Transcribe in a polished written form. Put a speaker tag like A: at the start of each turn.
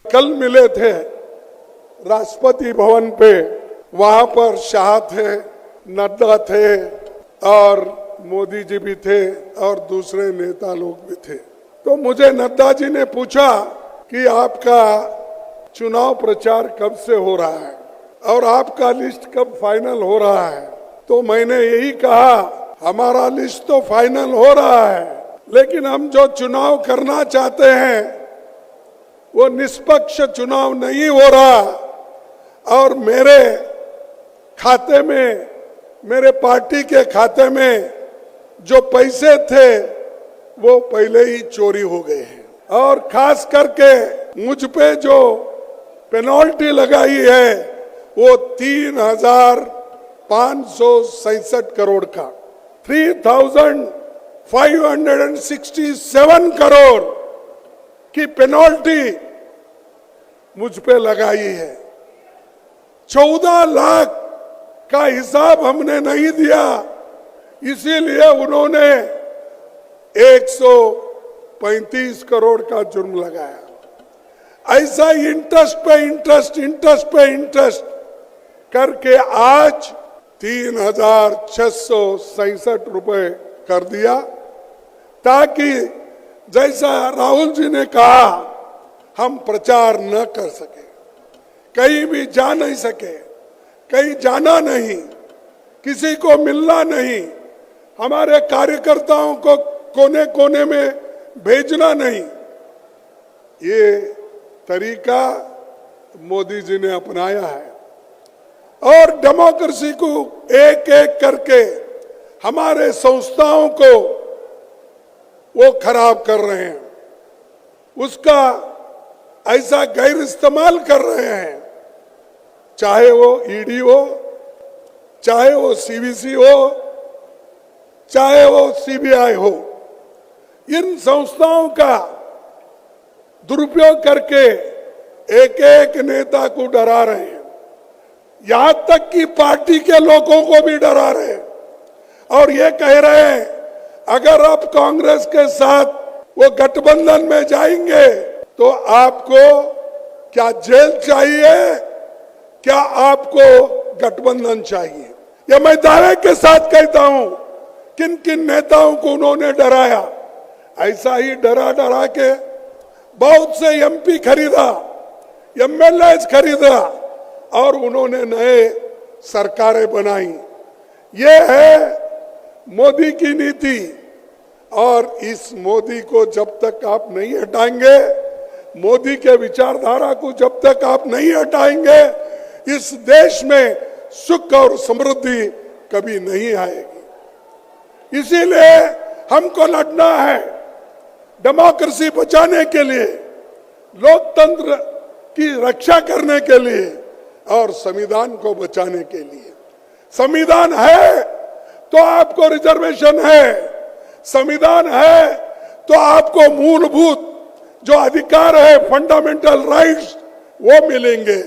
A: कल मिले थे राष्ट्रपति भवन पे, वहां पर शाह थे, नड्डा थे और मोदी जी भी थे और दूसरे नेता लोग भी थे। तो मुझे नड्डा जी ने पूछा कि आपका चुनाव प्रचार कब से हो रहा है और आपका लिस्ट कब फाइनल हो रहा है। तो मैंने यही कहा, हमारा लिस्ट तो फाइनल हो रहा है, लेकिन हम जो चुनाव करना चाहते हैं वो निष्पक्ष चुनाव नहीं हो रहा और मेरे खाते में, मेरे पार्टी के खाते में जो पैसे थे वो पहले ही चोरी हो गए हैं और खास करके मुझ पे जो पेनल्टी लगाई है वो 3,567 करोड़ का, 3,567 करोड़ की पेनल्टी मुझ पे लगाई है। 14 लाख का हिसाब हमने नहीं दिया, इसीलिए उन्होंने 135 करोड़ का जुर्म लगाया। ऐसा इंटरेस्ट पे इंटरेस्ट, इंटरेस्ट पे इंटरेस्ट करके आज 3,667 रुपए कर दिया, ताकि जैसा राहुल जी ने कहा हम प्रचार न कर सके, कहीं भी जा नहीं सके, कहीं जाना नहीं, किसी को मिलना नहीं, हमारे कार्यकर्ताओं को कोने कोने में भेजना नहीं। ये तरीका मोदी जी ने अपनाया है और डेमोक्रेसी को एक एक करके हमारे संस्थाओं को वो खराब कर रहे हैं, उसका ऐसा गैर इस्तेमाल कर रहे हैं, चाहे वो ईडी हो, चाहे वो सीवीसी हो, चाहे वो सीबीआई हो। इन संस्थाओं का दुरुपयोग करके एक एक नेता को डरा रहे हैं, यहां तक कि पार्टी के लोगों को भी डरा रहे हैं और ये कह रहे हैं अगर आप कांग्रेस के साथ वो गठबंधन में जाएंगे तो आपको क्या जेल चाहिए, क्या आपको गठबंधन चाहिए। ये मैं दावे के साथ कहता हूं, किन किन नेताओं को उन्होंने डराया, ऐसा ही डरा डरा के बहुत से एमपी खरीदा, एमएलए खरीदा और उन्होंने नए सरकारें बनाई। ये है मोदी की नीति और इस मोदी को जब तक आप नहीं हटाएंगे, मोदी के विचारधारा को जब तक आप नहीं हटाएंगे, इस देश में सुख और समृद्धि कभी नहीं आएगी। इसीलिए हमको लड़ना है डेमोक्रेसी बचाने के लिए, लोकतंत्र की रक्षा करने के लिए और संविधान को बचाने के लिए। संविधान है तो आपको रिजर्वेशन है, संविधान है तो आपको मूलभूत जो अधिकार है, फंडामेंटल राइट्स, वो मिलेंगे।